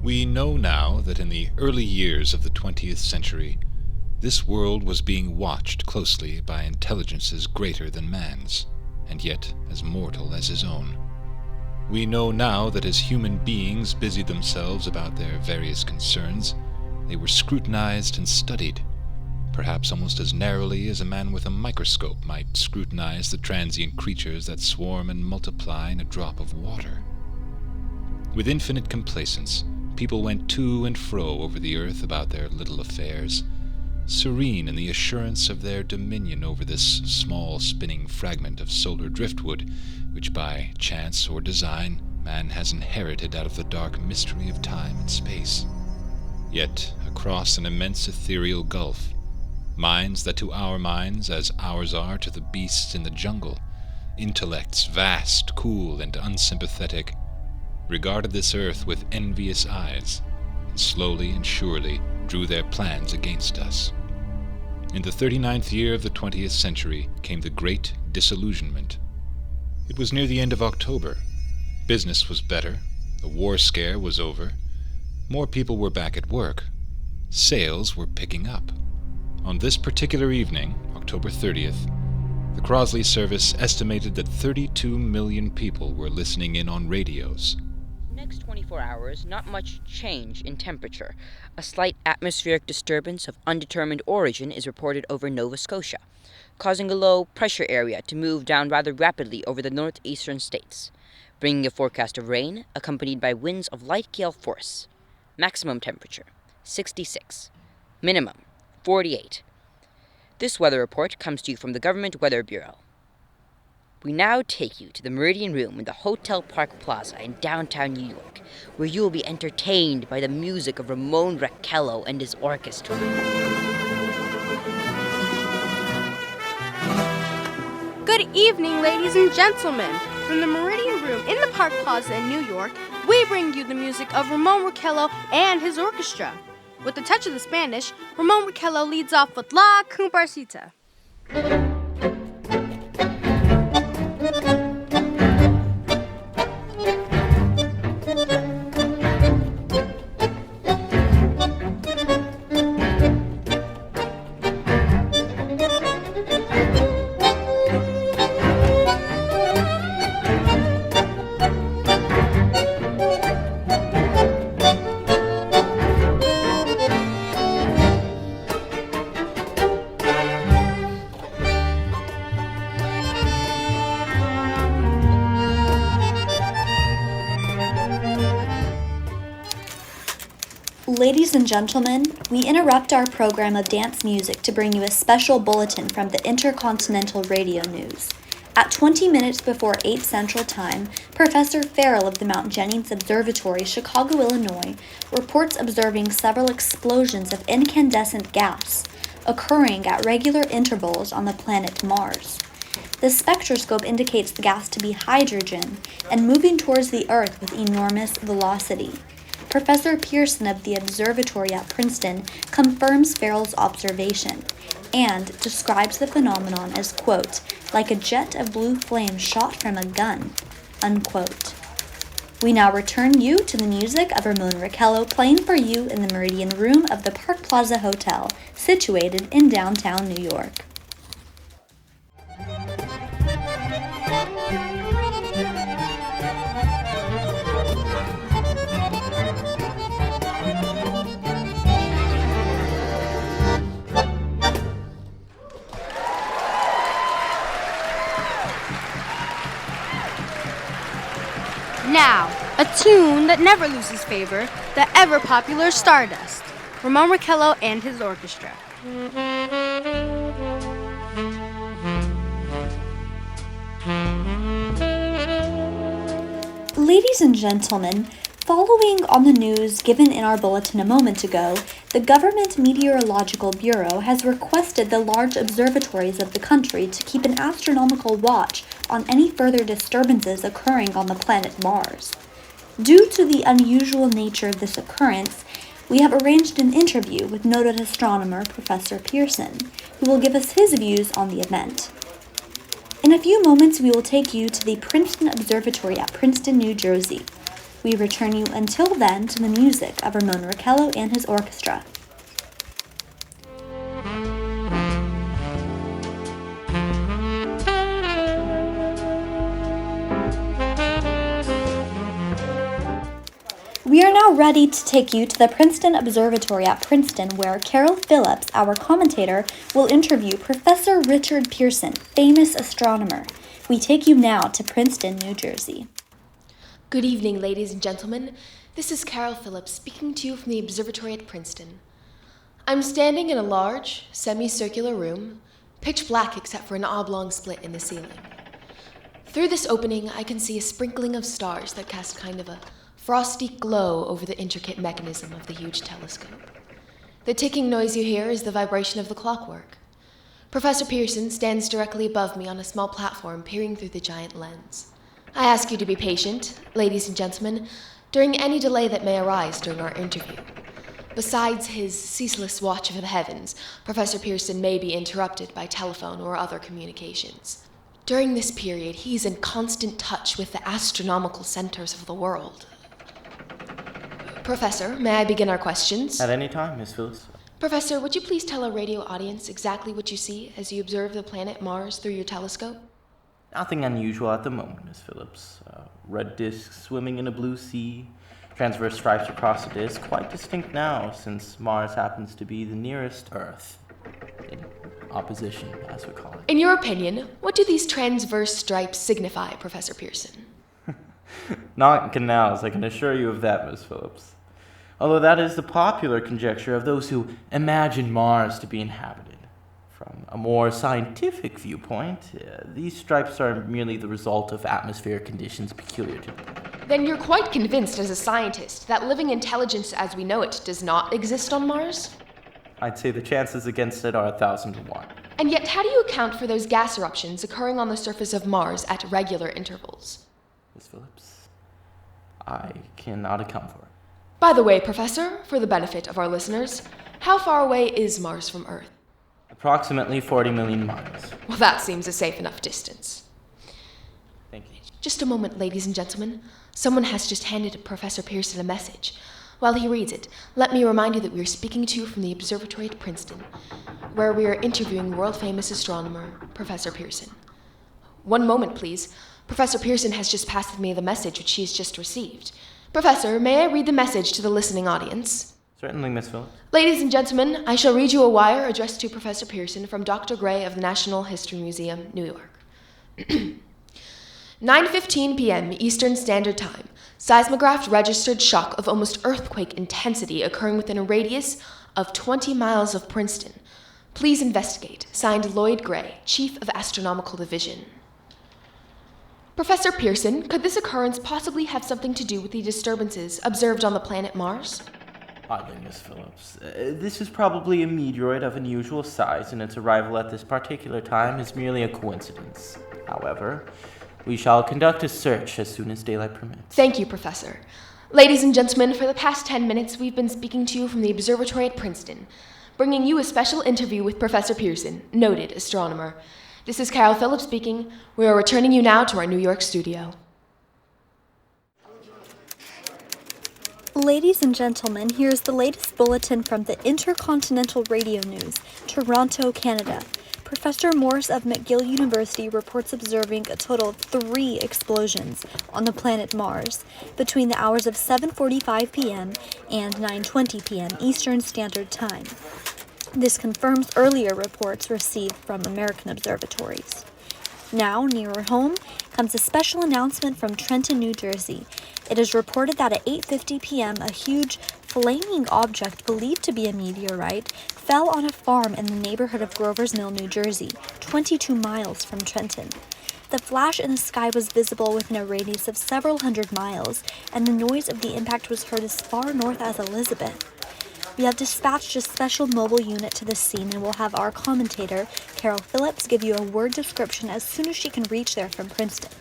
We know now that in the early years of the 20th century, this world was being watched closely by intelligences greater than man's, and yet as mortal as his own. We know now that as human beings busied themselves about their various concerns, they were scrutinized and studied, perhaps almost as narrowly as a man with a microscope might scrutinize the transient creatures that swarm and multiply in a drop of water. With infinite complacence, people went to and fro over the earth about their little affairs, serene in the assurance of their dominion over this small spinning fragment of solar driftwood, which by chance or design man has inherited out of the dark mystery of time and space. Yet, across an immense ethereal gulf, minds that to our minds, as ours are to the beasts in the jungle, intellects vast, cool, and unsympathetic, regarded this earth with envious eyes, and slowly and surely drew their plans against us. In the 39th year of the 20th century came the Great Disillusionment. It was near the end of October. Business was better. The war scare was over. More people were back at work. Sales were picking up. On this particular evening, October 30th, the Crosley service estimated that 32 million people were listening in on radios. Next 24 hours, not much change in temperature. A slight atmospheric disturbance of undetermined origin is reported over Nova Scotia, causing a low pressure area to move down rather rapidly over the northeastern states, bringing a forecast of rain accompanied by winds of light gale force. Maximum temperature, 66. Minimum, 48. This weather report comes to you from the Government Weather Bureau. We now take you to the Meridian Room in the Hotel Park Plaza in downtown New York, where you will be entertained by the music of Ramon Raquello and his orchestra. Good evening, ladies and gentlemen. From the Meridian Room in the Park Plaza in New York, we bring you the music of Ramon Raquello and his orchestra. With a touch of the Spanish, Ramon Raquello leads off with La Comparsita. Ladies and gentlemen, we interrupt our program of dance music to bring you a special bulletin from the Intercontinental Radio News. At 20 minutes before 8 Central Time, Professor Farrell of the Mount Jennings Observatory, Chicago, Illinois, reports observing several explosions of incandescent gas occurring at regular intervals on the planet Mars. The spectroscope indicates the gas to be hydrogen and moving towards the Earth with enormous velocity. Professor Pearson of the observatory at Princeton confirms Farrell's observation and describes the phenomenon as, quote, like a jet of blue flame shot from a gun, unquote. We now return you to the music of Ramon Raquello playing for you in the Meridian Room of the Park Plaza Hotel, situated in downtown New York. Now, a tune that never loses favor, the ever-popular Stardust, Ramon Raquello and his orchestra. Ladies and gentlemen, following on the news given in our bulletin a moment ago, the Government Meteorological Bureau has requested the large observatories of the country to keep an astronomical watch on any further disturbances occurring on the planet Mars. Due to the unusual nature of this occurrence, we have arranged an interview with noted astronomer Professor Pearson, who will give us his views on the event. In a few moments, we will take you to the Princeton Observatory at Princeton, New Jersey. We return you until then to the music of Ramon Raquello and his orchestra. We are now ready to take you to the Princeton Observatory at Princeton, where Carol Phillips, our commentator, will interview Professor Richard Pearson, famous astronomer. We take you now to Princeton, New Jersey. Good evening, ladies and gentlemen. This is Carol Phillips speaking to you from the observatory at Princeton. I'm standing in a large, semicircular room, pitch black except for an oblong split in the ceiling. Through this opening, I can see a sprinkling of stars that cast kind of a frosty glow over the intricate mechanism of the huge telescope. The ticking noise you hear is the vibration of the clockwork. Professor Pearson stands directly above me on a small platform peering through the giant lens. I ask you to be patient, ladies and gentlemen, during any delay that may arise during our interview. Besides his ceaseless watch of the heavens, Professor Pearson may be interrupted by telephone or other communications. During this period, he's in constant touch with the astronomical centers of the world. Professor, may I begin our questions? At any time, Miss Phillips. Professor, would you please tell our radio audience exactly what you see as you observe the planet Mars through your telescope? Nothing unusual at the moment, Miss Phillips. Red disk swimming in a blue sea, transverse stripes across the disk, quite distinct now, since Mars happens to be the nearest Earth. In opposition, as we call it. In your opinion, what do these transverse stripes signify, Professor Pearson? Not canals, I can assure you of that, Miss Phillips. Although that is the popular conjecture of those who imagine Mars to be inhabited. From a more scientific viewpoint, these stripes are merely the result of atmospheric conditions peculiar to the planet. Then you're quite convinced as a scientist that living intelligence as we know it does not exist on Mars? I'd say the chances against it are 1,000 to 1. And yet, how do you account for those gas eruptions occurring on the surface of Mars at regular intervals? Miss Phillips, I cannot account for it. By the way, Professor, for the benefit of our listeners, how far away is Mars from Earth? Approximately 40 million miles. Well, that seems a safe enough distance. Thank you. Just a moment, ladies and gentlemen. Someone has just handed Professor Pearson a message. While he reads it, let me remind you that we are speaking to you from the observatory at Princeton, where we are interviewing world-famous astronomer, Professor Pearson. One moment, please. Professor Pearson has just passed me the message which she has just received. Professor, may I read the message to the listening audience? Certainly, Miss Phillips. Ladies and gentlemen, I shall read you a wire addressed to Professor Pearson from Dr. Gray of the National History Museum, New York. 9:15 p.m. Eastern Standard Time. Seismograph registered shock of almost earthquake intensity occurring within a radius of 20 miles of Princeton. Please investigate. Signed, Lloyd Gray, Chief of Astronomical Division. Professor Pearson, could this occurrence possibly have something to do with the disturbances observed on the planet Mars? Hardly, Miss Phillips. This is probably a meteoroid of unusual size, and its arrival at this particular time is merely a coincidence. However, we shall conduct a search as soon as daylight permits. Thank you, Professor. Ladies and gentlemen, for the past 10 minutes, we've been speaking to you from the observatory at Princeton, bringing you a special interview with Professor Pearson, noted astronomer. This is Carol Phillips speaking. We are returning you now to our New York studio. Ladies and gentlemen, here's the latest bulletin from the Intercontinental Radio News, Toronto, Canada. Professor Morse of McGill University reports observing a total of 3 explosions on the planet Mars between the hours of 7:45 p.m. and 9:20 p.m. Eastern Standard Time. This confirms earlier reports received from American observatories. Now, nearer home, comes a special announcement from Trenton, New Jersey. It is reported that at 8:50 p.m., a huge flaming object believed to be a meteorite fell on a farm in the neighborhood of Grover's Mill, New Jersey, 22 miles from Trenton. The flash in the sky was visible within a radius of several hundred miles, and the noise of the impact was heard as far north as Elizabeth. We have dispatched a special mobile unit to the scene and will have our commentator, Carol Phillips, give you a word description as soon as she can reach there from Princeton.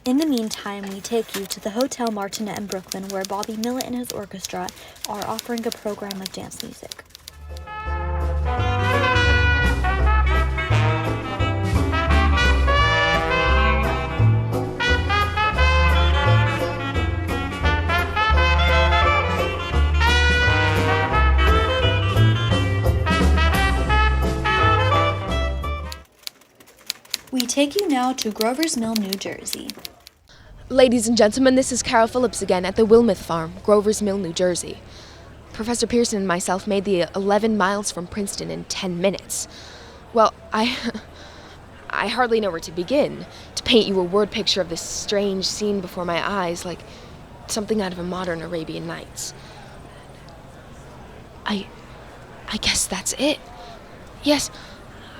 In the meantime, we take you to the Hotel Martinet in Brooklyn, where Bobby Millett and his orchestra are offering a program of dance music. take you now to Grover's Mill, New Jersey. Ladies and gentlemen, this is Carol Phillips again at the Wilmouth Farm, Grover's Mill, New Jersey. Professor Pearson and myself made the 11 miles from Princeton in 10 minutes. Well, I hardly know where to begin to paint you a word picture of this strange scene before my eyes, like something out of a modern Arabian Nights. I guess that's it. Yes,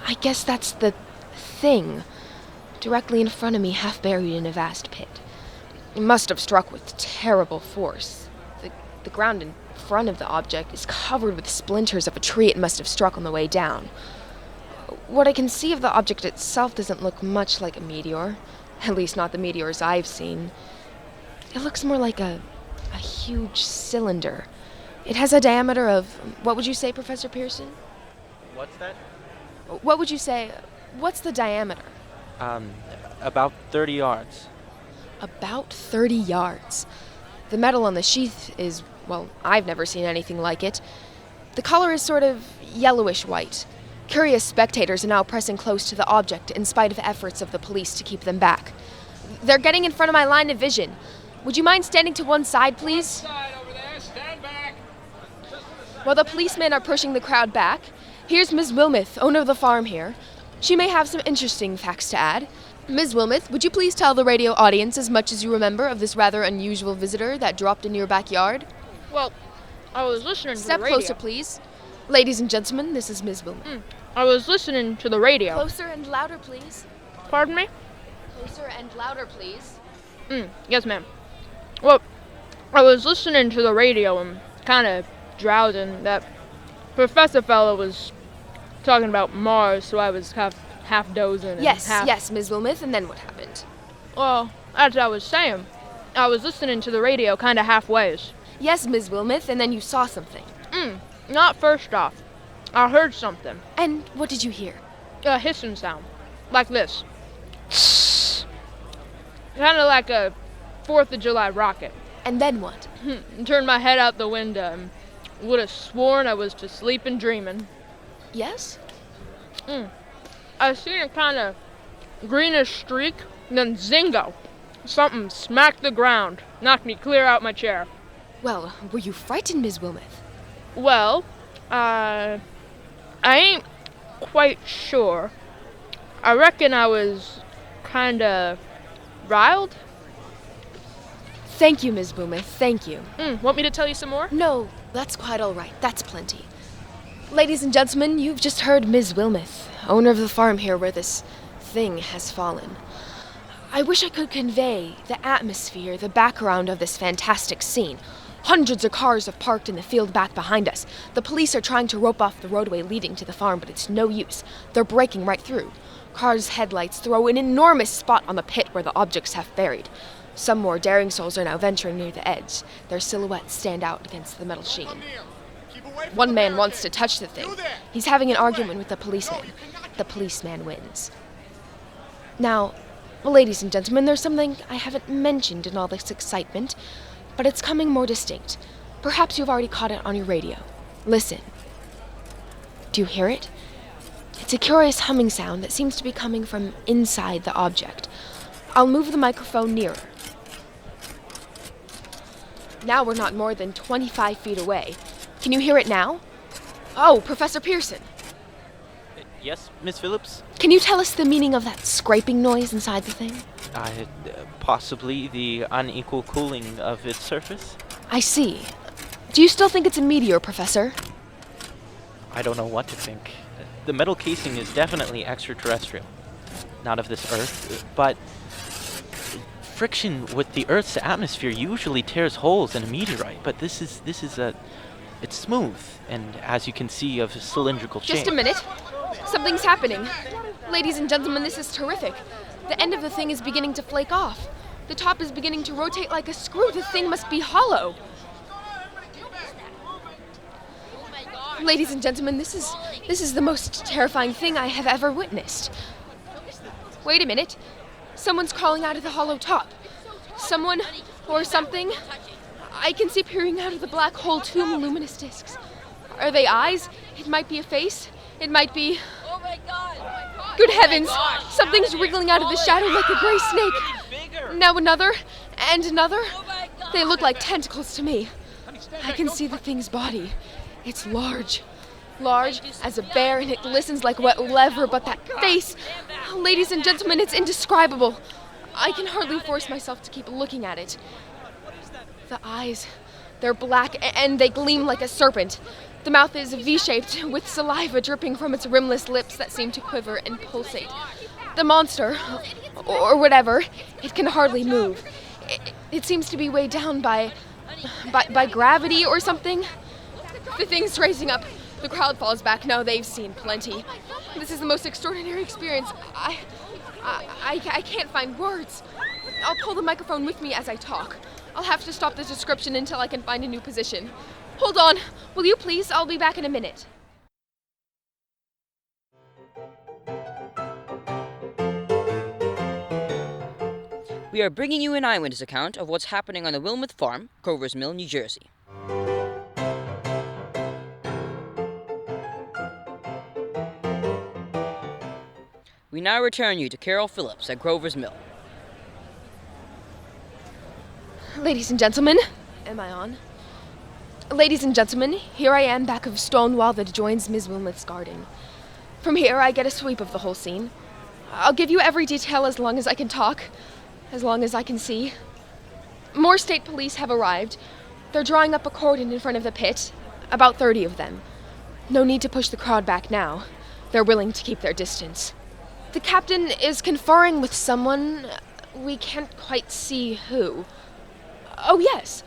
I guess that's the thing, directly in front of me, half buried in a vast pit. It must have struck with terrible force. The ground in front of the object is covered with splinters of a tree it must have struck on the way down. What I can see of the object itself doesn't look much like a meteor, at least not the meteors I've seen. It looks more like a huge cylinder. It has a diameter of, what would you say, Professor Pearson? What's that? What would you say? What's the diameter? About 30 yards. About 30 yards. The metal on the sheath is, well, I've never seen anything like it. The color is sort of yellowish white. Curious spectators are now pressing close to the object in spite of efforts of the police to keep them back. They're getting in front of my line of vision. Would you mind standing to one side, please? While the policemen are pushing the crowd back, here's Ms. Wilmouth, owner of the farm here. She may have some interesting facts to add. Ms. Wilmouth, would you please tell the radio audience as much as you remember of this rather unusual visitor that dropped into your backyard? Well, I was listening to Step the radio. closer, please. Ladies and gentlemen, this is Ms. Wilmouth. I was listening to the radio. Closer and louder, please. Pardon me? Closer and louder, please. Yes, ma'am. Well, I was listening to the radio and kind of drowsing. That professor fellow was talking about Mars, so I was half dozing. And Yes, Ms. Wilmouth, and then what happened? Well, as I was saying, I was listening to the radio kind of halfways. Yes, Ms. Wilmouth, and then you saw something. Not first off. I heard something. And what did you hear? A hissing sound. Like this. Kind of like a 4th of July rocket. And then what? Turned my head out the window and would have sworn I was to sleep and dreaming. Yes? I seen a kind of greenish streak, then zingo. Something smacked the ground, knocked me clear out my chair. Well, were you frightened, Ms. Wilmouth? Well, I ain't quite sure. I reckon I was kinda riled. Thank you, Ms. Wilmouth, thank you. Want me to tell you some more? No, that's quite all right. That's plenty. Ladies and gentlemen, you've just heard Ms. Wilmouth, owner of the farm here where this thing has fallen. I wish I could convey the atmosphere, the background of this fantastic scene. Hundreds of cars have parked in the field back behind us. The police are trying to rope off the roadway leading to the farm, but it's no use. They're breaking right through. Cars' headlights throw an enormous spot on the pit where the objects have buried. Some more daring souls are now venturing near the edge. Their silhouettes stand out against the metal sheen. One man wants to touch the thing. He's having an argument with the policeman. The policeman wins. Now, ladies and gentlemen, there's something I haven't mentioned in all this excitement, but it's coming more distinct. Perhaps you've already caught it on your radio. Listen. Do you hear it? It's a curious humming sound that seems to be coming from inside the object. I'll move the microphone nearer. Now we're not more than 25 feet away. Can you hear it now? Oh, Professor Pearson. Yes, Miss Phillips? Can you tell us the meaning of that scraping noise inside the thing? Possibly the unequal cooling of its surface? I see. Do you still think it's a meteor, Professor? I don't know what to think. The metal casing is definitely extraterrestrial. Not of this Earth, but friction with the Earth's atmosphere usually tears holes in a meteorite, but this is it's smooth, and as you can see, of cylindrical shape. Just a minute. Something's happening. Ladies and gentlemen, this is terrific. The end of the thing is beginning to flake off. The top is beginning to rotate like a screw. The thing must be hollow. Ladies and gentlemen, this is the most terrifying thing I have ever witnessed. Wait a minute. Someone's crawling out of the hollow top. Someone or something. I can see peering out of the black hole two luminous discs. Are they eyes? It might be a face. It might be... Oh my god! Good heavens! Something's wriggling out of the shadow like a gray snake. Now another, and another. They look like tentacles to me. I can see the thing's body. It's large. Large as a bear, and it glistens like wet leather, but that face... Ladies and gentlemen, it's indescribable. I can hardly force myself to keep looking at it. The eyes, they're black, and they gleam like a serpent. The mouth is V-shaped, with saliva dripping from its rimless lips that seem to quiver and pulsate. The monster, or whatever, it can hardly move. It seems to be weighed down by gravity or something. The thing's raising up. The crowd falls back. Now they've seen plenty. This is the most extraordinary experience. I can't find words. I'll pull the microphone with me as I talk. I'll have to stop the description until I can find a new position. Hold on. Will you please? I'll be back in a minute. We are bringing you an eyewitness account of what's happening on the Wilmouth Farm, Grover's Mill, New Jersey. We now return you to Carol Phillips at Grover's Mill. Ladies and gentlemen, am I on? Ladies and gentlemen, here I am back of a stone wall that adjoins Ms. Wilmot's garden. From here I get a sweep of the whole scene. I'll give you every detail as long as I can talk, as long as I can see. More state police have arrived. They're drawing up a cordon in front of the pit, about 30 of them. No need to push the crowd back now. They're willing to keep their distance. The captain is conferring with someone. We can't quite see who. Oh, yes.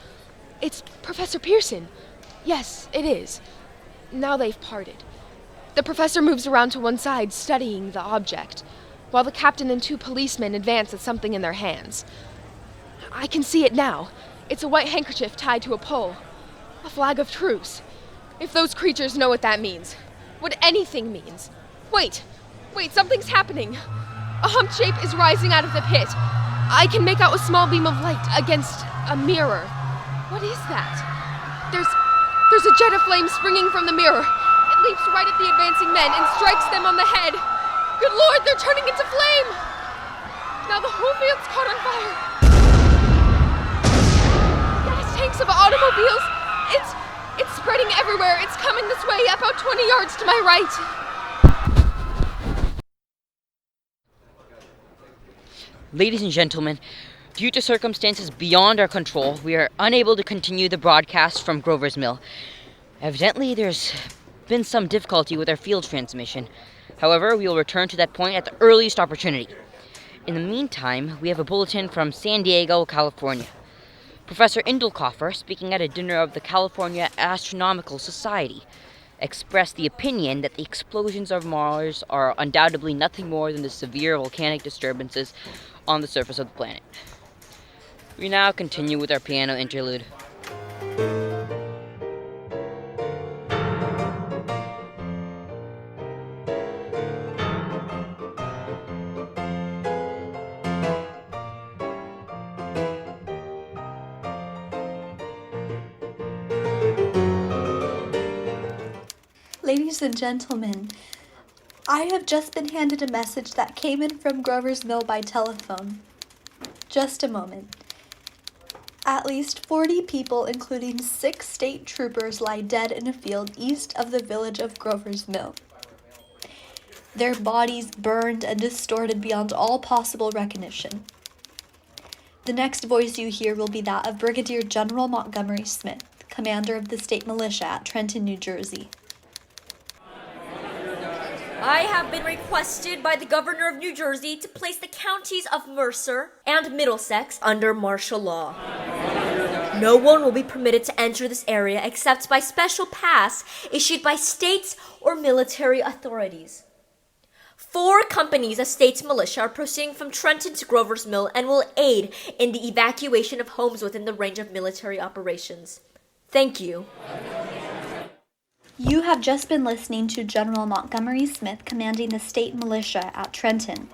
It's Professor Pearson. Yes, it is. Now they've parted. The professor moves around to one side, studying the object, while the captain and 2 policemen advance with something in their hands. I can see it now. It's a white handkerchief tied to a pole. A flag of truce. If those creatures know what that means. What anything means. Wait, something's happening. A humped shape is rising out of the pit. I can make out a small beam of light against a mirror. What is that? There's a jet of flame springing from the mirror. It leaps right at the advancing men and strikes them on the head. Good Lord, they're turning into flame! Now the whole field's caught on fire. Gas tanks of automobiles. It's spreading everywhere. It's coming this way, about 20 yards to my right. Ladies and gentlemen, due to circumstances beyond our control, we are unable to continue the broadcast from Grover's Mill. Evidently, there's been some difficulty with our field transmission. However, we will return to that point at the earliest opportunity. In the meantime, we have a bulletin from San Diego, California. Professor Indelkoffer, speaking at a dinner of the California Astronomical Society, expressed the opinion that the explosions of Mars are undoubtedly nothing more than the severe volcanic disturbances on the surface of the planet. We now continue with our piano interlude. Ladies and gentlemen, I have just been handed a message that came in from Grover's Mill by telephone. Just a moment. At least 40 people, including 6 state troopers, lie dead in a field east of the village of Grover's Mill. Their bodies burned and distorted beyond all possible recognition. The next voice you hear will be that of Brigadier General Montgomery Smith, commander of the state militia at Trenton, New Jersey. I have been requested by the governor of New Jersey to place the counties of Mercer and Middlesex under martial law. No one will be permitted to enter this area except by special pass issued by states or military authorities. 4 companies of state's militia are proceeding from Trenton to Grover's Mill and will aid in the evacuation of homes within the range of military operations. Thank you. You have just been listening to General Montgomery Smith commanding the state militia at Trenton.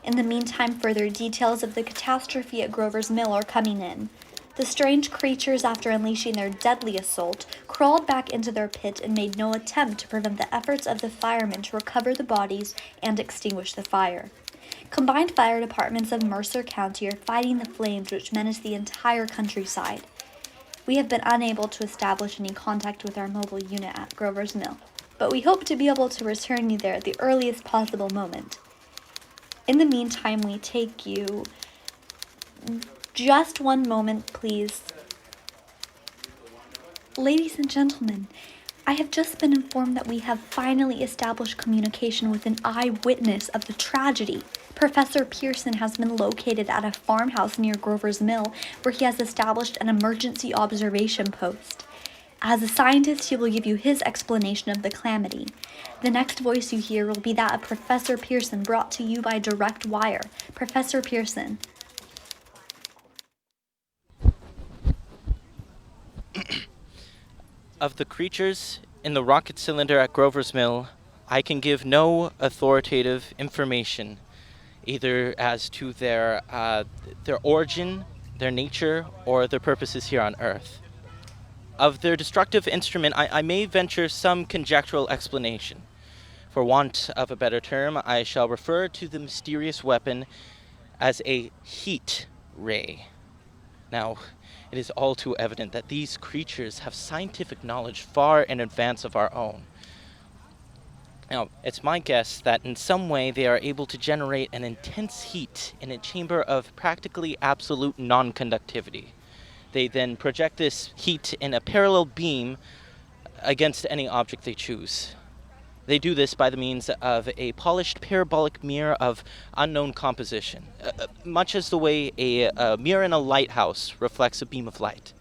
In the meantime, further details of the catastrophe at Grover's Mill are coming in. The strange creatures, after unleashing their deadly assault, crawled back into their pit and made no attempt to prevent the efforts of the firemen to recover the bodies and extinguish the fire. Combined fire departments of Mercer County are fighting the flames which menace the entire countryside. We have been unable to establish any contact with our mobile unit at Grover's Mill, but we hope to be able to return you there at the earliest possible moment. In the meantime, we take you... Just one moment, please. Ladies and gentlemen, I have just been informed that we have finally established communication with an eyewitness of the tragedy. Professor Pearson has been located at a farmhouse near Grover's Mill, where he has established an emergency observation post. As a scientist, he will give you his explanation of the calamity. The next voice you hear will be that of Professor Pearson, brought to you by direct wire. Professor Pearson. Of the creatures in the rocket cylinder at Grover's Mill, I can give no authoritative information, either as to their origin, their nature, or their purposes here on Earth. Of their destructive instrument, I may venture some conjectural explanation. For want of a better term, I shall refer to the mysterious weapon as a heat ray. Now, it is all too evident that these creatures have scientific knowledge far in advance of our own. Now, it's my guess that in some way they are able to generate an intense heat in a chamber of practically absolute non-conductivity. They then project this heat in a parallel beam against any object they choose. They do this by the means of a polished parabolic mirror of unknown composition, much as the way a mirror in a lighthouse reflects a beam of light.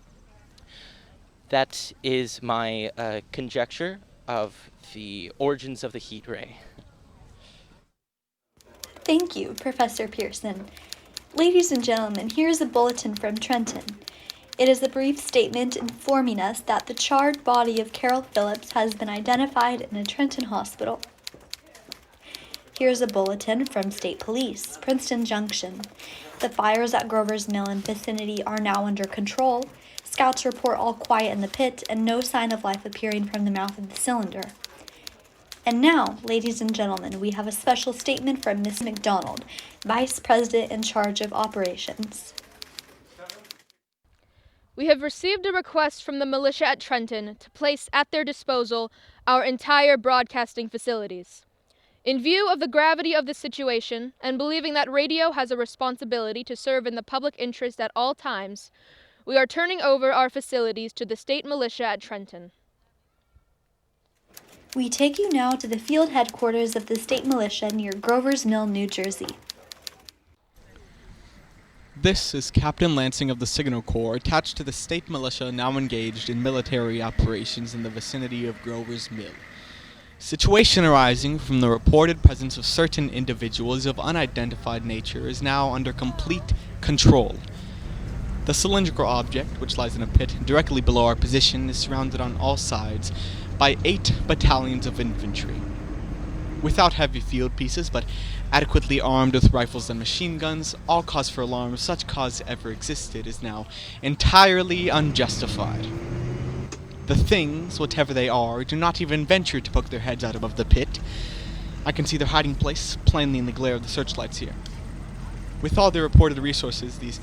That is my conjecture of the origins of the heat ray. Thank you, Professor Pearson. Ladies and gentlemen, here is a bulletin from Trenton. It is a brief statement informing us that the charred body of Carol Phillips has been identified in a Trenton hospital. Here's a bulletin from State Police, Princeton Junction. The fires at Grover's Mill and vicinity are now under control. Scouts report all quiet in the pit and no sign of life appearing from the mouth of the cylinder. And now, ladies and gentlemen, we have a special statement from Miss McDonald, Vice President in charge of operations. We have received a request from the militia at Trenton to place at their disposal our entire broadcasting facilities. In view of the gravity of the situation, and believing that radio has a responsibility to serve in the public interest at all times, we are turning over our facilities to the state militia at Trenton. We take you now to the field headquarters of the state militia near Grover's Mill, New Jersey. This is Captain Lansing of the Signal Corps, attached to the state militia now engaged in military operations in the vicinity of Grover's Mill. Situation arising from the reported presence of certain individuals of unidentified nature is now under complete control. The cylindrical object, which lies in a pit directly below our position, is surrounded on all sides by 8 battalions of infantry. Without heavy field pieces, but adequately armed with rifles and machine guns, all cause for alarm, if such cause ever existed, is now entirely unjustified. The things, whatever they are, do not even venture to poke their heads out above the pit. I can see their hiding place plainly in the glare of the searchlights here. With all their reported resources, these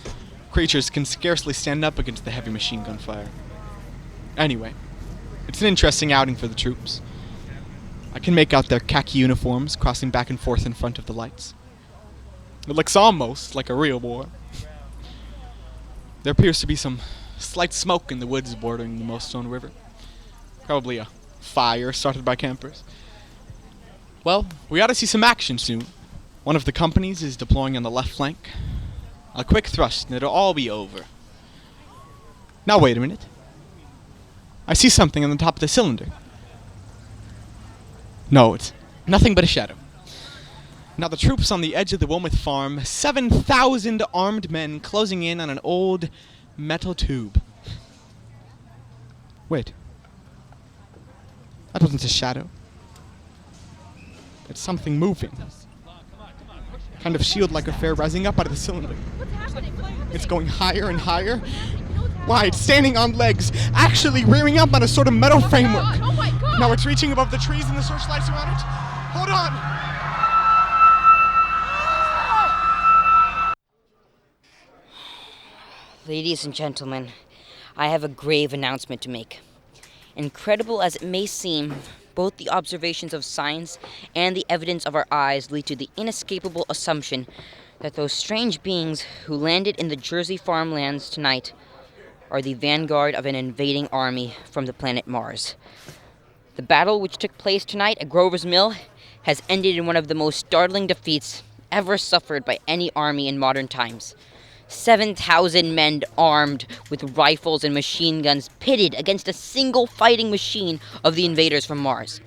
creatures can scarcely stand up against the heavy machine gun fire. Anyway, it's an interesting outing for the troops. I can make out their khaki uniforms crossing back and forth in front of the lights. It looks almost like a real war. There appears to be some slight smoke in the woods bordering the Millstone River. Probably a fire started by campers. Well, we ought to see some action soon. One of the companies is deploying on the left flank. A quick thrust and it'll all be over. Now wait a minute. I see something on the top of the cylinder. No, it's nothing but a shadow. Now the troops on the edge of the Wilmouth farm, 7,000 armed men closing in on an old metal tube. Wait. That wasn't a shadow. It's something moving. Kind of shield-like affair rising up out of the cylinder. It's going higher and higher. wide, standing on legs, actually rearing up on a sort of metal framework. Oh my god! Now it's reaching above the trees and the searchlights around it. Hold on! Ladies and gentlemen, I have a grave announcement to make. Incredible as it may seem, both the observations of science and the evidence of our eyes lead to the inescapable assumption that those strange beings who landed in the Jersey farmlands tonight are the vanguard of an invading army from the planet Mars. The battle which took place tonight at Grover's Mill has ended in one of the most startling defeats ever suffered by any army in modern times. 7,000 men armed with rifles and machine guns pitted against a single fighting machine of the invaders from Mars.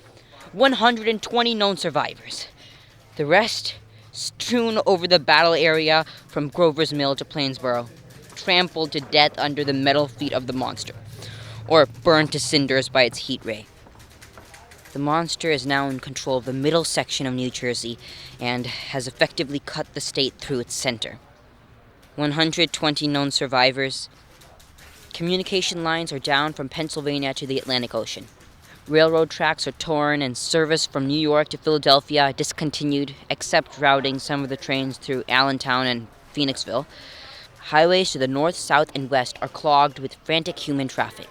120 known survivors. The rest strewn over the battle area from Grover's Mill to Plainsboro, trampled to death under the metal feet of the monster, or burned to cinders by its heat ray. The monster is now in control of the middle section of New Jersey and has effectively cut the state through its center. 120 known survivors. Communication lines are down from Pennsylvania to the Atlantic Ocean. Railroad tracks are torn and service from New York to Philadelphia discontinued, except routing some of the trains through Allentown and Phoenixville. Highways to the north, south, and west are clogged with frantic human traffic.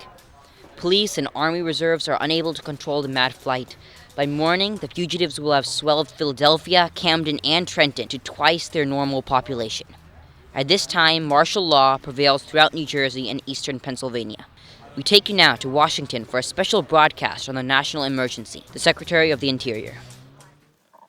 Police and Army reserves are unable to control the mad flight. By morning, the fugitives will have swelled Philadelphia, Camden, and Trenton to twice their normal population. At this time, martial law prevails throughout New Jersey and eastern Pennsylvania. We take you now to Washington for a special broadcast on the national emergency. The Secretary of the Interior.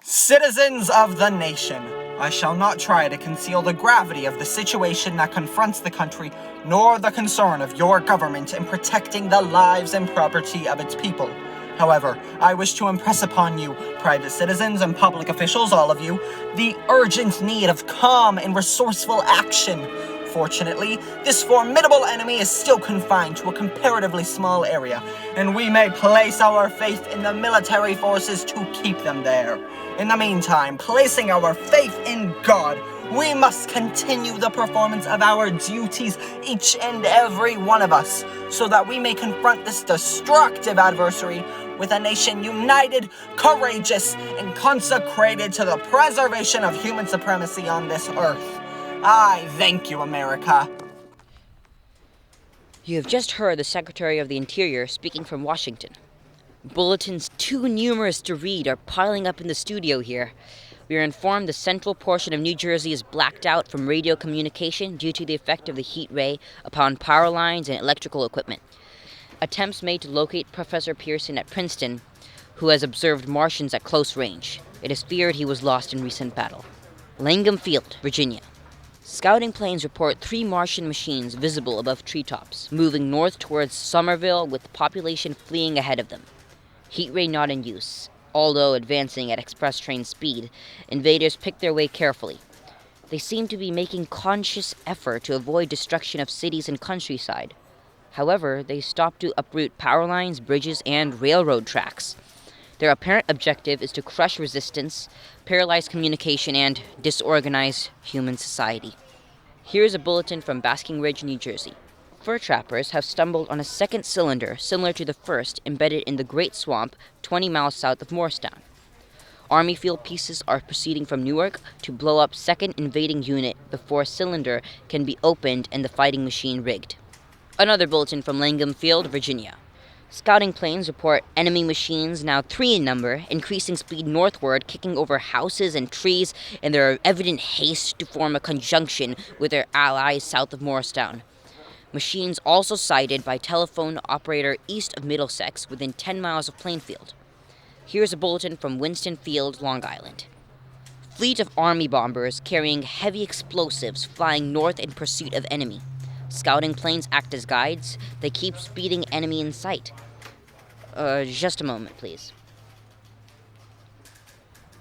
Citizens of the nation, I shall not try to conceal the gravity of the situation that confronts the country, nor the concern of your government in protecting the lives and property of its people. However, I wish to impress upon you, private citizens and public officials, all of you, the urgent need of calm and resourceful action. Fortunately, this formidable enemy is still confined to a comparatively small area, and we may place our faith in the military forces to keep them there. In the meantime, placing our faith in God, we must continue the performance of our duties, each and every one of us, so that we may confront this destructive adversary with a nation united, courageous, and consecrated to the preservation of human supremacy on this earth. I thank you, America. You have just heard the Secretary of the Interior speaking from Washington. Bulletins too numerous to read are piling up in the studio here. We are informed the central portion of New Jersey is blacked out from radio communication due to the effect of the heat ray upon power lines and electrical equipment. Attempts made to locate Professor Pearson at Princeton, who has observed Martians at close range. It is feared he was lost in recent battle. Langham Field, Virginia. Scouting planes report 3 Martian machines visible above treetops, moving north towards Somerville with the population fleeing ahead of them. Heat ray not in use. Although advancing at express train speed, invaders pick their way carefully. They seem to be making conscious effort to avoid destruction of cities and countryside. However, they stop to uproot power lines, bridges, and railroad tracks. Their apparent objective is to crush resistance, paralyze communication, and disorganize human society. Here is a bulletin from Basking Ridge, New Jersey. Fur trappers have stumbled on a second cylinder similar to the first embedded in the Great Swamp 20 miles south of Morristown. Army field pieces are proceeding from Newark to blow up second invading unit before cylinder can be opened and the fighting machine rigged. Another bulletin from Langham Field, Virginia. Scouting planes report enemy machines, now 3 in number, increasing speed northward, kicking over houses and trees in their evident haste to form a conjunction with their allies south of Morristown. Machines also sighted by telephone operator east of Middlesex within 10 miles of Plainfield. Here's a bulletin from Winston Field, Long Island. Fleet of Army bombers carrying heavy explosives flying north in pursuit of enemy. Scouting planes act as guides. They keep speeding enemy in sight. Just a moment, please.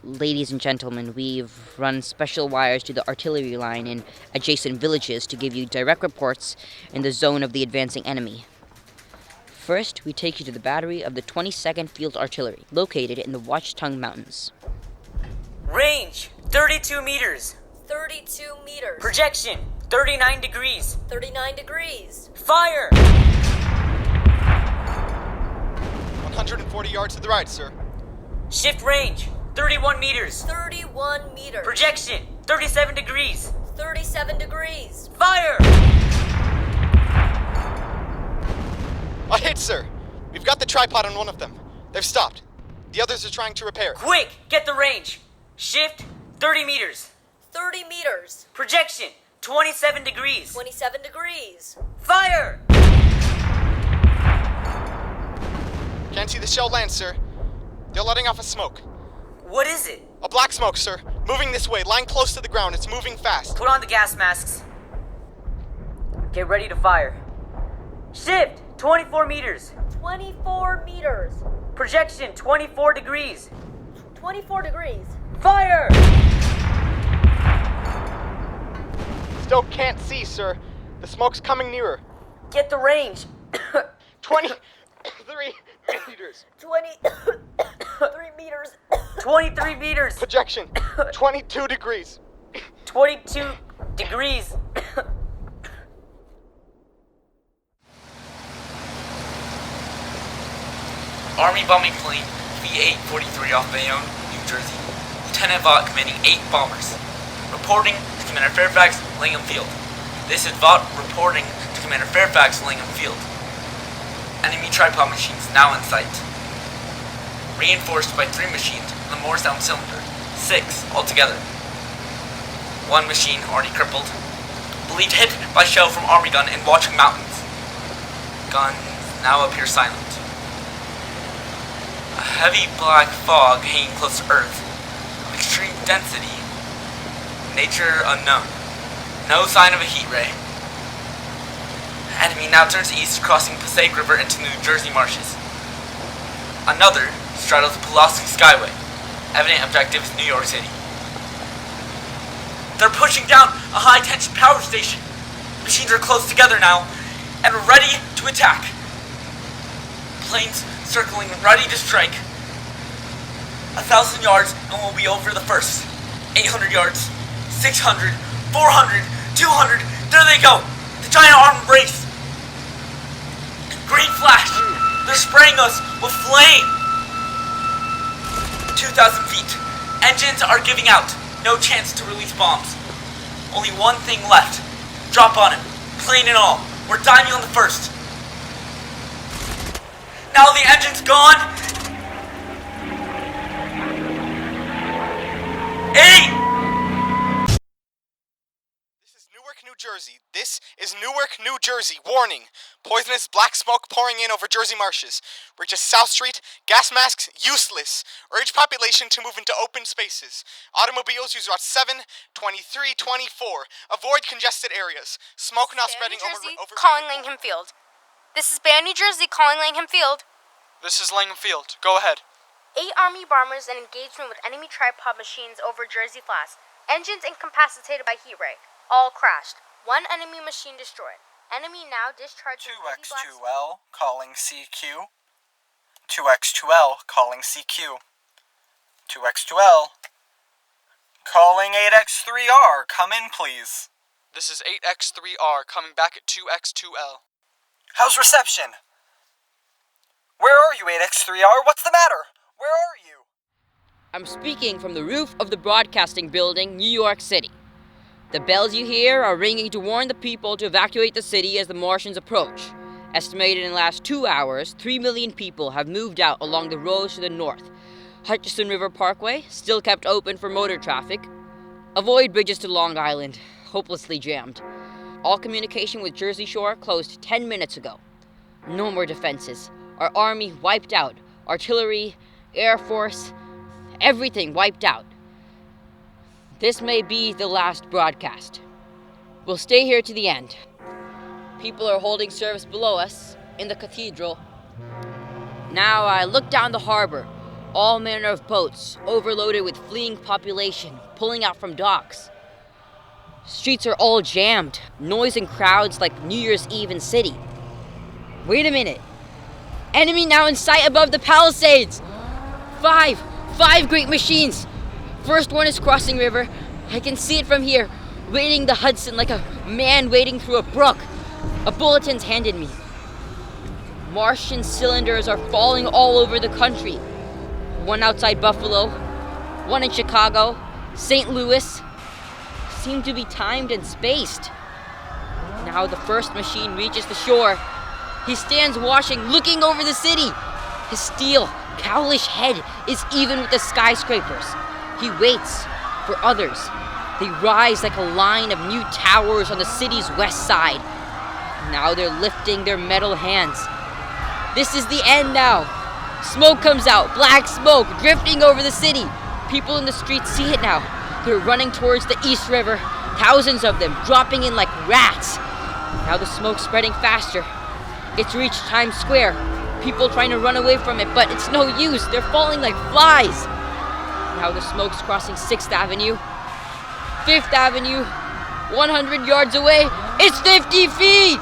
Ladies and gentlemen, we've run special wires to the artillery line in adjacent villages to give you direct reports in the zone of the advancing enemy. First, we take you to the battery of the 22nd Field Artillery, located in the Watchtongue Mountains. Range, 32 meters. 32 meters. Projection, 39 degrees. 39 degrees. Fire! 140 yards to the right, sir. Shift range, 31 meters. 31 meters. Projection, 37 degrees. 37 degrees. Fire! A hit, sir. We've got the tripod on one of them. They've stopped. The others are trying to repair it. Quick, get the range. Shift, 30 meters. 30 meters. Projection, 27 degrees. 27 degrees. Fire! Can't see the shell land, sir. They're letting off a smoke. What is it? A black smoke, sir. Moving this way, lying close to the ground. It's moving fast. Put on the gas masks. Get ready to fire. Shift, 24 meters. 24 meters. Projection, 24 degrees. 24 degrees. Fire! Still can't see, sir. The smoke's coming nearer. Get the range. 23 meters. 23 meters. 23 meters. Projection, 22 degrees. 22 degrees. Army bombing plane V-843 off Bayonne, New Jersey. Lieutenant Vought commanding 8 bombers. Reporting to Commander Fairfax, Langham Field. This is Vought reporting to Commander Fairfax, Langham Field. Enemy tripod machines now in sight. Reinforced by 3 machines on the Morristown cylinder. 6 altogether. 1 machine already crippled. Believed hit by shell from army gun in Watchung Mountains. Guns now appear silent. A heavy black fog hanging close to Earth. Extreme density. Nature unknown. No sign of a heat ray. Enemy now turns east, crossing Passaic River into New Jersey marshes. Another straddles the Pulaski Skyway. Evident objective is New York City. They're pushing down a high-tension power station. Machines are close together now and ready to attack. Planes circling, ready to strike. 1,000 yards and we'll be over the first. 800 yards, 600, 400, 200. There they go. The giant armed race. Green flash. They're spraying us with flame. 2,000 feet. Engines are giving out. No chance to release bombs. Only one thing left. Drop on him. Plane and all. We're diving on the first. Now the engine's gone. 8. This is Newark, New Jersey. This is Newark, New Jersey. Warning. Poisonous black smoke pouring in over Jersey marshes. Reaches South Street. Gas masks useless. Urge population to move into open spaces. Automobiles use routes 7, 23, 24. Avoid congested areas. Smoke now spreading New Jersey, over calling Langham Field. This is Band New Jersey calling Langham Field. This is Langham Field. Go ahead. 8 Army bombers in engagement with enemy tripod machines over Jersey Flats. Engines incapacitated by heat ray. All crashed. 1 enemy machine destroyed. Enemy now discharging heavy black smoke. 2X2L calling CQ. 2X2L calling CQ. 2X2L calling 8X3R. Come in, please. This is 8X3R coming back at 2X2L. How's reception? Where are you, 8X3R? What's the matter? Where are you? I'm speaking from the roof of the broadcasting building, New York City. The bells you hear are ringing to warn the people to evacuate the city as the Martians approach. Estimated in the last 2 hours, 3 million people have moved out along the roads to the north. Hutchinson River Parkway, still kept open for motor traffic. Avoid bridges to Long Island, hopelessly jammed. All communication with Jersey Shore closed 10 minutes ago. No more defenses. Our army wiped out. Artillery, Air Force, everything wiped out. This may be the last broadcast. We'll stay here to the end. People are holding service below us, in the cathedral. Now I look down the harbor. All manner of boats, overloaded with fleeing population, pulling out from docks. Streets are all jammed, noise and crowds like New Year's Eve in city. Wait a minute. Enemy now in sight above the Palisades. 5 great machines. First one is crossing river. I can see it from here, wading the Hudson like a A man wading through a brook. A bulletin's handed me. Martian cylinders are falling all over the country. One outside Buffalo, one in Chicago, St. Louis. Seem to be timed and spaced. Now the first machine reaches the shore. He stands watching, looking over the city. His steel, cowlish head is even with the skyscrapers. He waits for others. They rise like a line of new towers on the city's west side. Now they're lifting their metal hands. This is the end now. Smoke comes out, black smoke drifting over the city. People in the streets see it now. They're running towards the East River, thousands of them dropping in like rats. Now the smoke's spreading faster. It's reached Times Square. People trying to run away from it, but it's no use. They're falling like flies. Now the smoke's crossing 6th Avenue, 5th Avenue, 100 yards away. It's 50 feet!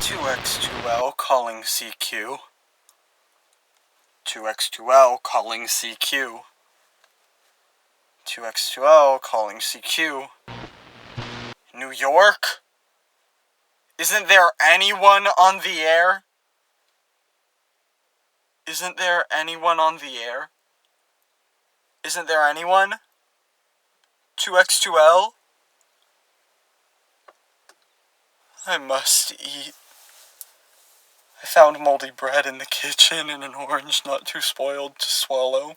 2x2L calling CQ. 2x2L calling CQ. 2x2L calling CQ. New York? Isn't there anyone on the air? Isn't there anyone on the air? Isn't there anyone? 2x2L? I must eat. I found moldy bread in the kitchen and an orange not too spoiled to swallow.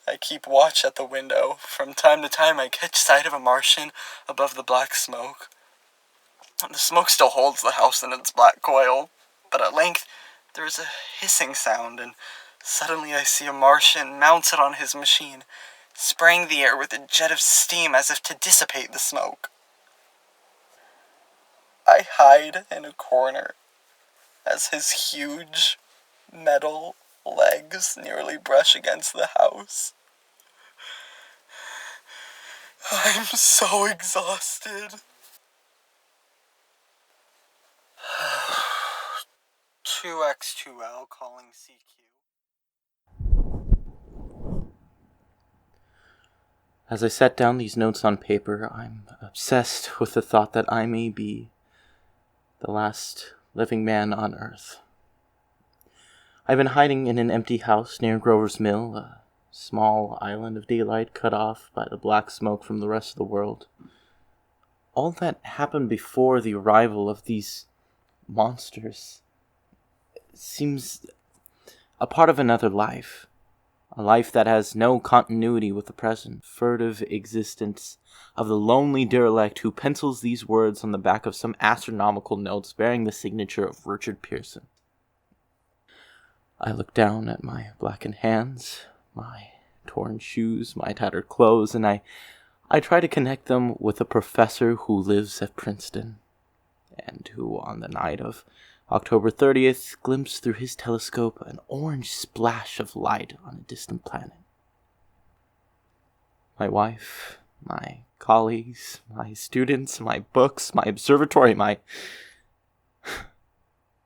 I keep watch at the window. From time to time I catch sight of a Martian above the black smoke. The smoke still holds the house in its black coil, but at length there is a hissing sound, and suddenly I see a Martian mounted on his machine, spraying the air with a jet of steam as if to dissipate the smoke. I hide in a corner as his huge metal legs nearly brush against the house. I'm so exhausted. 2x2L calling CQ. As I set down these notes on paper, I'm obsessed with the thought that I may be the last living man on Earth. I've been hiding in an empty house near Grover's Mill, a small island of daylight cut off by the black smoke from the rest of the world. All that happened before the arrival of these monsters seems a part of another life. A life that has no continuity with the present, furtive existence of the lonely derelict who pencils these words on the back of some astronomical notes bearing the signature of Richard Pearson. I look down at my blackened hands, my torn shoes, my tattered clothes, and I try to connect them with a professor who lives at Princeton, and who on the night of October 30th glimpsed through his telescope an orange splash of light on a distant planet. My wife, my colleagues, my students, my books, my observatory, my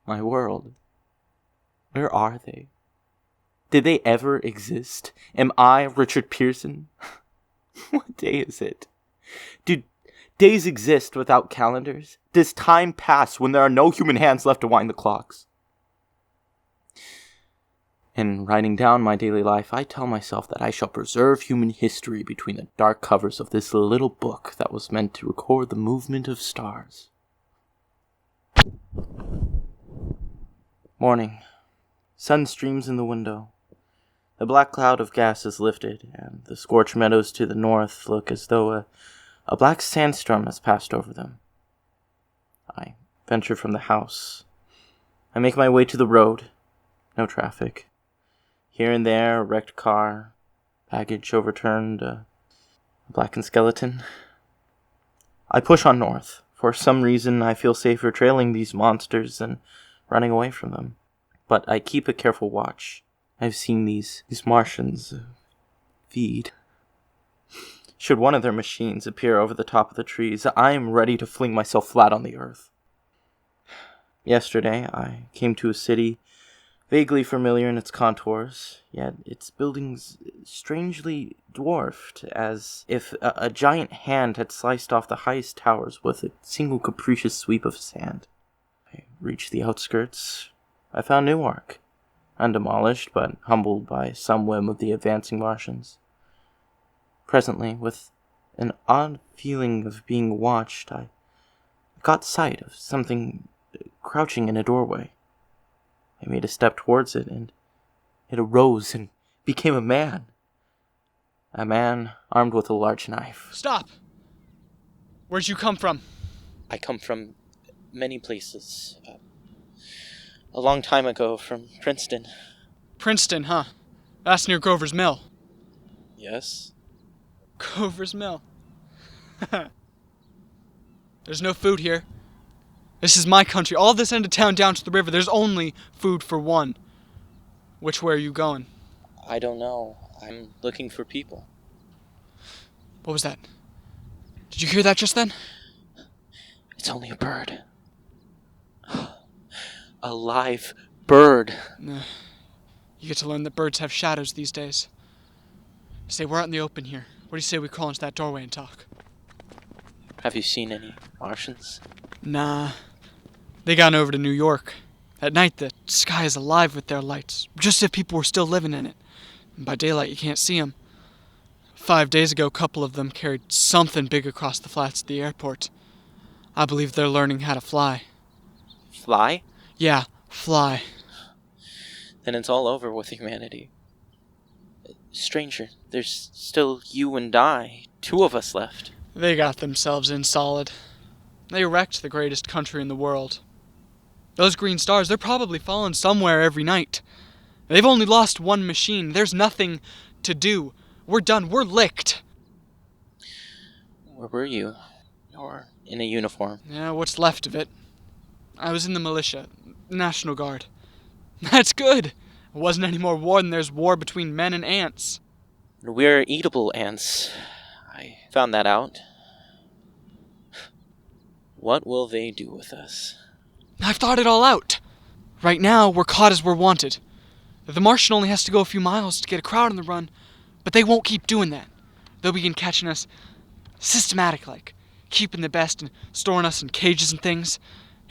world. Where are they? Did they ever exist? Am I Richard Pearson? What day is it? Do days exist without calendars? Does time pass when there are no human hands left to wind the clocks? In writing down my daily life, I tell myself that I shall preserve human history between the dark covers of this little book that was meant to record the movement of stars. Morning. Sun streams in the window. The black cloud of gas is lifted, and the scorched meadows to the north look as though a black sandstorm has passed over them. I venture from the house. I make my way to the road. No traffic. Here and there, a wrecked car, baggage overturned, a blackened skeleton. I push on north. For some reason, I feel safer trailing these monsters than running away from them. But I keep a careful watch. I've seen these Martians feed. Should one of their machines appear over the top of the trees, I am ready to fling myself flat on the earth. Yesterday, I came to a city vaguely familiar in its contours, yet its buildings strangely dwarfed, as if a giant hand had sliced off the highest towers with a single capricious sweep of his hand. I reached the outskirts. I found Newark, undemolished but humbled by some whim of the advancing Martians. Presently, with an odd feeling of being watched, I caught sight of something crouching in a doorway. I made a step towards it, and it arose and became a man. A man armed with a large knife. Stop! Where'd you come from? I come from many places. A long time ago, from Princeton. Princeton, huh? That's near Grover's Mill. Yes? Grover's Mill. There's no food here. This is my country. All this end of town down to the river, there's only food for one. Which way are you going? I don't know. I'm looking for people. What was that? Did you hear that just then? It's only a bird. A live bird. You get to learn that birds have shadows these days. Say, we're out in the open here. What do you say we crawl into that doorway and talk? Have you seen any Martians? Nah. They gone over to New York. At night, the sky is alive with their lights, just as if people were still living in it. And by daylight, you can't see them. 5 days ago, a couple of them carried something big across the flats at the airport. I believe they're learning how to fly. Fly? Yeah, fly. Then it's all over with humanity. Stranger, there's still you and I. 2 of us left. They got themselves in solid. They wrecked the greatest country in the world. Those green stars, they're probably falling somewhere every night. They've only lost one machine. There's nothing to do. We're done. We're licked. Where were you? You're in a uniform. Yeah, what's left of it. I was in the militia. National Guard. That's good. It wasn't any more war than there's war between men and ants. We're eatable ants. I found that out. What will they do with us? I've thought it all out. Right now, we're caught as we're wanted. The Martian only has to go a few miles to get a crowd on the run, but they won't keep doing that. They'll begin catching us systematic-like, keeping the best and storing us in cages and things.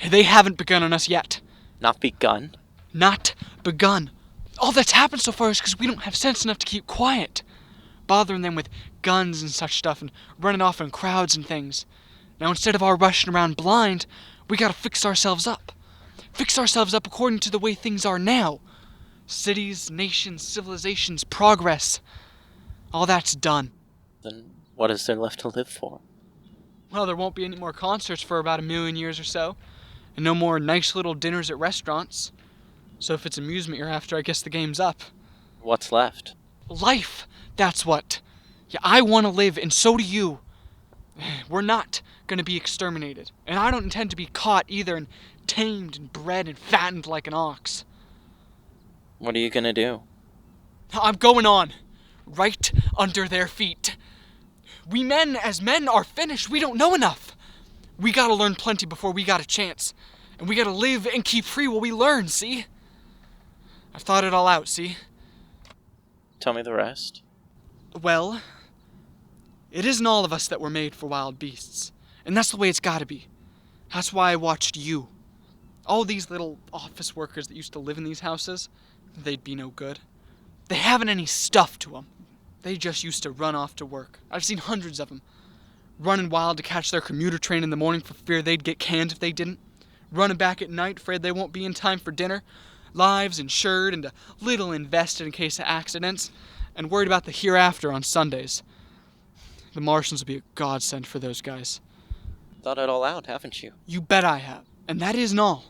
They haven't begun on us yet. Not begun? Not begun. All that's happened so far is because we don't have sense enough to keep quiet. Bothering them with guns and such stuff and running off in crowds and things. Now instead of our rushing around blind, we gotta fix ourselves up. Fix ourselves up according to the way things are now. Cities, nations, civilizations, progress. All that's done. Then what is there left to live for? Well, there won't be any more concerts for about 1,000,000 years or so. And no more nice little dinners at restaurants. So if it's amusement you're after, I guess the game's up. What's left? Life, that's what. Yeah, I want to live, and so do you. We're not going to be exterminated. And I don't intend to be caught either and tamed and bred and fattened like an ox. What are you gonna do? I'm going on. Right under their feet. We men, as men, are finished. We don't know enough. We gotta learn plenty before we got a chance. And we gotta live and keep free while we learn, see? I've thought it all out, see? Tell me the rest. Well, it isn't all of us that were made for wild beasts. And that's the way it's gotta be. That's why I watched you. All these little office workers that used to live in these houses, they'd be no good. They haven't any stuff to them. They just used to run off to work. I've seen hundreds of them. Running wild to catch their commuter train in the morning for fear they'd get canned if they didn't. Running back at night, afraid they won't be in time for dinner. Lives insured and a little invested in case of accidents. And worried about the hereafter on Sundays. The Martians will be a godsend for those guys. Thought it all out, haven't you? You bet I have. And that isn't all.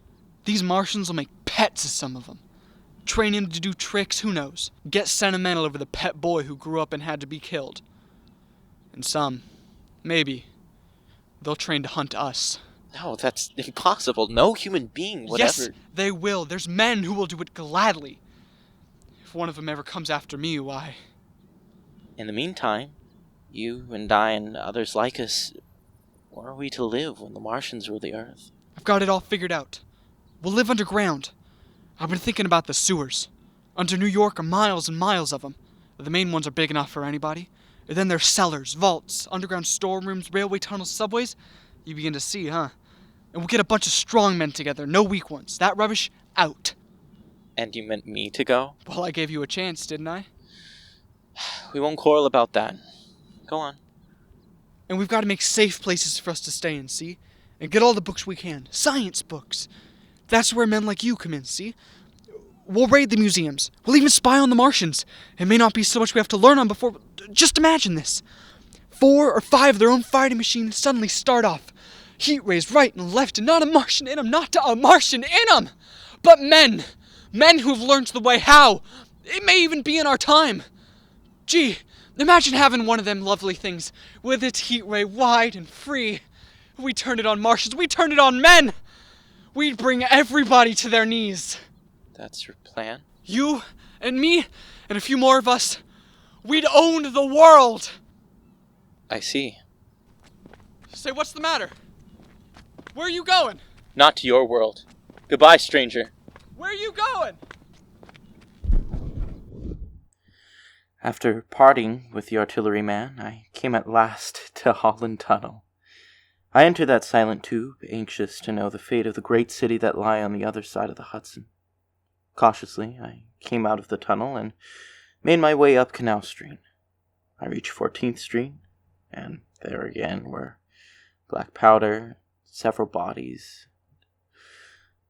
These Martians will make pets of some of them. Train him to do tricks, who knows. Get sentimental over the pet boy who grew up and had to be killed. And some, maybe, They'll train to hunt us. No, that's impossible. No human being would Yes, ever... they will. There's men who will do it gladly. If one of them ever comes after me, why... In the meantime, you and I and others like us, where are we to live when the Martians rule the Earth? I've got it all figured out. We'll live underground. I've been thinking about the sewers. Under New York are miles and miles of them. The main ones are big enough for anybody. And then there's cellars, vaults, underground storerooms, railway tunnels, subways. You begin to see, huh? And we'll get a bunch of strong men together, no weak ones. That rubbish, out. And you meant me to go? Well, I gave you a chance, didn't I? We won't quarrel about that. Go on. And we've got to make safe places for us to stay in, see? And get all the books we can. Science books. That's where men like you come in, see? We'll raid the museums. We'll even spy on the Martians. It may not be so much we have to learn on before... Just imagine this. 4 or 5 of their own fighting machines suddenly start off. Heat rays right and left, and not a Martian in them, not a Martian in them! But men! Men who have learned the way how! It may even be in our time! Gee, imagine having one of them lovely things, with its heat ray wide and free. We turn it on Martians, we turn it on men! We'd bring everybody to their knees. That's your plan? You, and me, and a few more of us, we'd own the world! I see. Say, what's the matter? Where are you going? Not to your world. Goodbye, stranger. Where are you going? After parting with the artilleryman, I came at last to Holland Tunnel. I entered that silent tube, anxious to know the fate of the great city that lay on the other side of the Hudson. Cautiously, I came out of the tunnel and made my way up Canal Street. I reached 14th Street, and there again were black powder, several bodies,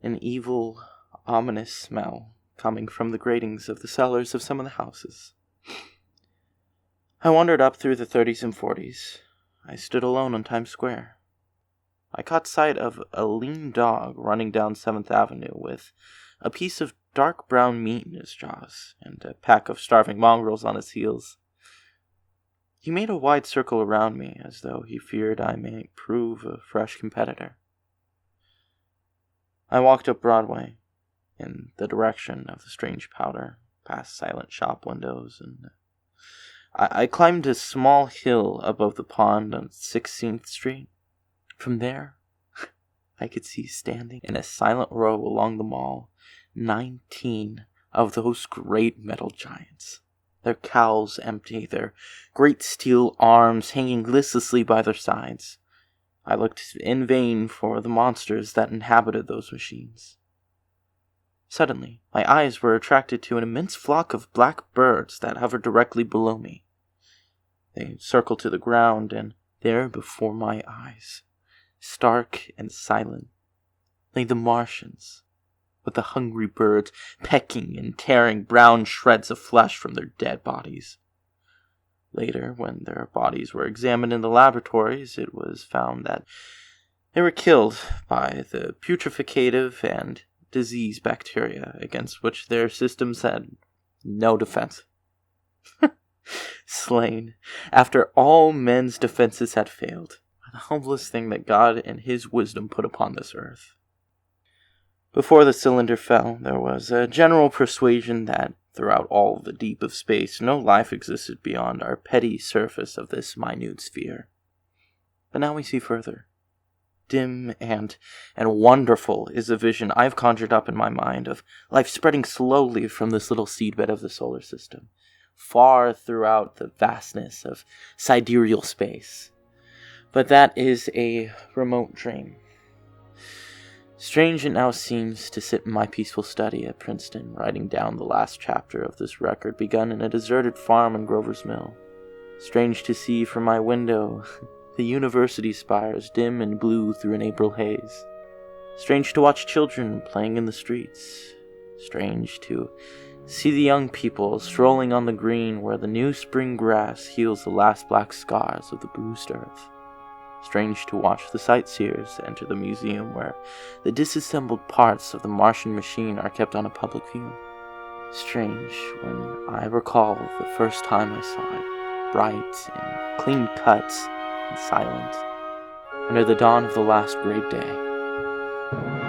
an evil, ominous smell coming from the gratings of the cellars of some of the houses. I wandered up through the 30s and 40s. I stood alone on Times Square. I caught sight of a lean dog running down 7th Avenue with a piece of dark brown meat in his jaws and a pack of starving mongrels on his heels. He made a wide circle around me as though he feared I might prove a fresh competitor. I walked up Broadway in the direction of the strange powder, past silent shop windows, and I climbed a small hill above the pond on 16th Street. From there, I could see standing in a silent row along the mall 19 of those great metal giants, their cowls empty, their great steel arms hanging listlessly by their sides. I looked in vain for the monsters that inhabited those machines. Suddenly, my eyes were attracted to an immense flock of black birds that hovered directly below me. They circled to the ground, and there before my eyes, stark and silent, lay the Martians, with the hungry birds pecking and tearing brown shreds of flesh from their dead bodies. Later, when their bodies were examined in the laboratories, it was found that they were killed by the putreficative and disease bacteria against which their systems had no defense. Slain after all men's defenses had failed, the humblest thing that God in his wisdom put upon this earth. Before the cylinder fell, there was a general persuasion that throughout all the deep of space no life existed beyond our petty surface of this minute sphere. But now we see further. Dim and wonderful is the vision I've conjured up in my mind of life spreading slowly from this little seedbed of the solar system, far throughout the vastness of sidereal space. But that is a remote dream. Strange it now seems to sit in my peaceful study at Princeton, writing down the last chapter of this record begun in a deserted farm in Grover's Mill. Strange to see from my window the university spires dim and blue through an April haze. Strange to watch children playing in the streets. Strange to see the young people strolling on the green where the new spring grass heals the last black scars of the bruised earth. Strange to watch the sightseers enter the museum where the disassembled parts of the Martian machine are kept on a public view. Strange when I recall the first time I saw it, bright and clean cut and silent. under the dawn of the last great day.